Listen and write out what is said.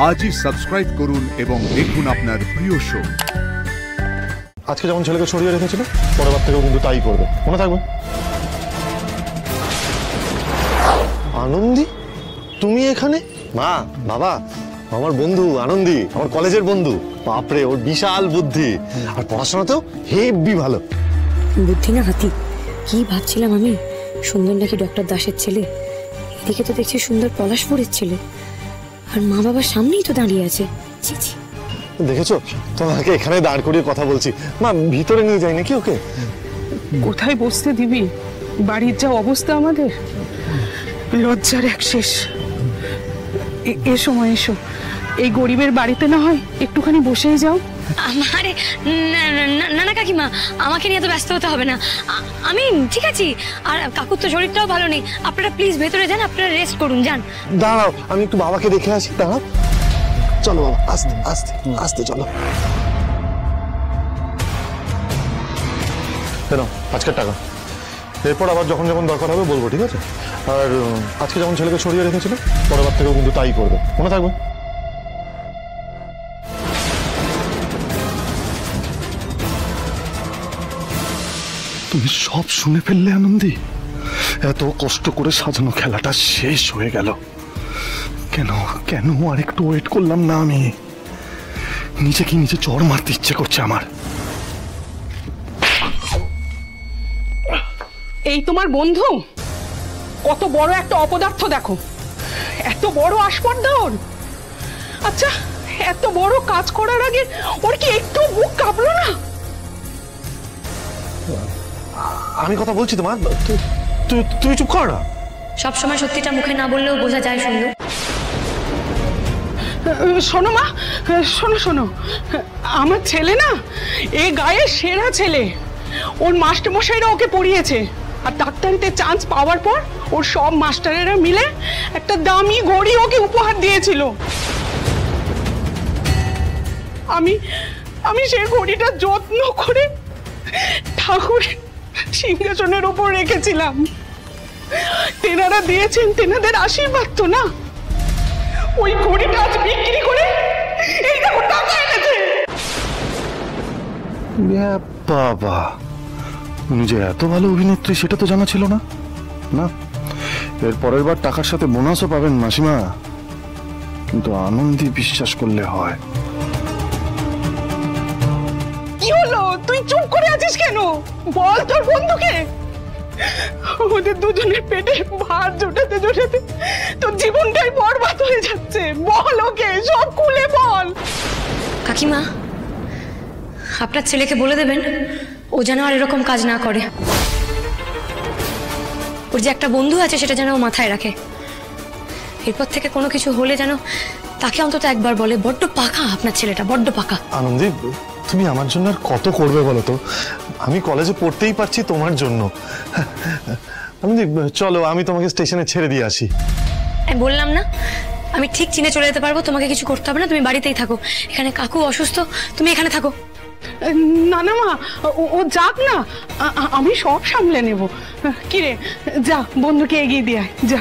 আজই সাবস্ক্রাইব করুন এবং দেখুন আপনার প্রিয় শো। আজকে যেমন ছেলেকে সরিয়ে রেখেছিল, পরের বার থেকেও কিন্তু তাই করবে, মনে থাকবে। আনন্দী, তুমি এখানে? মা, বাবা, আমার বন্ধু আনন্দী, আমার কলেজের বন্ধু। বাপরে, ওর বিশাল বুদ্ধি, আর পড়াশোনাতেও হেব্বি ভালো। বুদ্ধি না হাতি, কি ভাবছিলাম আমি, সুন্দর নাকি ডক্টর দাসের ছেলে, এদিকে তো দেখছি সুন্দর পলাশপুরের ছেলে, আর মা বাবার সামনেই তো দাঁড়িয়ে আছে। ছি ছি, দেখেছো, তোমাকে এখানে দাঁড় করিয়ে কথা বলছি। মা, ভিতরে নিয়ে যাই নাকি ওকে? কোথায় বসতে দিবি? বাড়ির যা অবস্থা আমাদের, লজ্জার এক শেষ। এসো মা, এসো, এই গরিবের বাড়িতে না হয় একটুখানি বসেই যাও। আরে না না কাকিমা, আমাকে নিয়ে তো ব্যস্ত হতে হবে না, আমি ঠিক আছি। আর কাকুর তো শরীরটাও ভালো নেই, আপনারা প্লিজ ভেতরে যান, আপনারা রেস্ট করুন, যান। দাঁড়াও, আমি একটু বাবাকে দেখে আসি। দাঁড়াও, চলো বাবা, আস্তে আস্তে আস্তে চলো। কেন, আজকের টাকা, এরপর আবার যখন যখন দরকার হবে বলবো, ঠিক আছে? আর আজকে যেমন ছেলেকে সরিয়ে রেখেছিল, পরের বার থেকেও কিন্তু তাই করবে, মনে থাকবে। তুমি সব শুনে ফেললে আনন্দী? এত কষ্ট করে সাজানো খেলাটা শেষ হয়ে গেল। কেন কেন আর একটু ওয়েট করলাম না? আমি নিজেকে নিজে চড় মারতে ইচ্ছে করছে আমার। এই তোমার বন্ধু কত বড় একটা অপদার্থ, দেখো, এত বড় আসপর্দা ওর। আচ্ছা, এত বড় কাজ করার আগে ওর কি একটু বুক কাঁপলো না? আমি কথা বলছি তোমার, তুই চুপ কর না। সবসময় সত্যিটা মুখে না বললেও বোঝা যায় সুন্দর। শোনো মা, শোনো শোনো, আমার ছেলে না এ গায়ের সেরা ছেলে। ওর মাস্টারমশাইরা ওকে পড়িয়েছে, আর ডাক্তারিতে চান্স পাওয়ার পর ওর সব মাস্টারেরা মিলে একটা দামি ঘড়ি ওকে উপহার দিয়েছিল। আমি সেই ঘড়িটা যত্ন করে ঠাকুরের সিংহাসনের উপর রেখেছিলাম। তেনারা দিয়েছেন তেনাদের আশীর্বাদ তো না। ওই ঘড়িটা আজ বিক্রি করে এই দেখো টাকা এনেছে। বাবা, উনি যে এত ভালো অভিনেত্রী সেটা তো জানা ছিল না। না, এর পরের বার টাকার সাথে বোনাসও পাবেন মাসিমা, কিন্তু আনন্দী বিশ্বাস করলে হয়। কি হলো, তুই চুপ করে আছিস কেন? বল তোর বন্ধুকে। ওদের দুজনের পেটে ভাত জোটাতে জোটাতে তোর জীবনটাই বরবাদ হয়ে যাচ্ছে। বল ওকে, সব খুলে বল। কাকিমা, আপনার ছেলেকে বলে দেবেন ও যেন আর এরকম কাজ না করে। ওর যে একটা বন্ধু আছে সেটা যেন ও মাথায় রাখে। এরপর থেকে কোনো কিছু হলে যেন তাকে অন্তত একবার বলে। বড্ড পাকা আপনার ছেলেটা, বড্ড পাকা। আনন্দী, তুমি আমার জন্য আর কত করবে বলো তো? আমি কলেজে পড়তেই পারছি তোমার জন্য। আনন্দী, চলো আমি তোমাকে স্টেশনে ছেড়ে দিয়ে আসি। আমি বললাম না, আমি ঠিক চিনে চলে যেতে পারবো, তোমাকে কিছু করতে হবে না, তুমি বাড়িতেই থাকো। এখানে কাকু অসুস্থ, তুমি এখানে থাকো। না না মা, ও যাক না, আমি সব সামলে নেব। কিরে, যা বন্ধুকে এগিয়ে দিয়ে আয়, যা।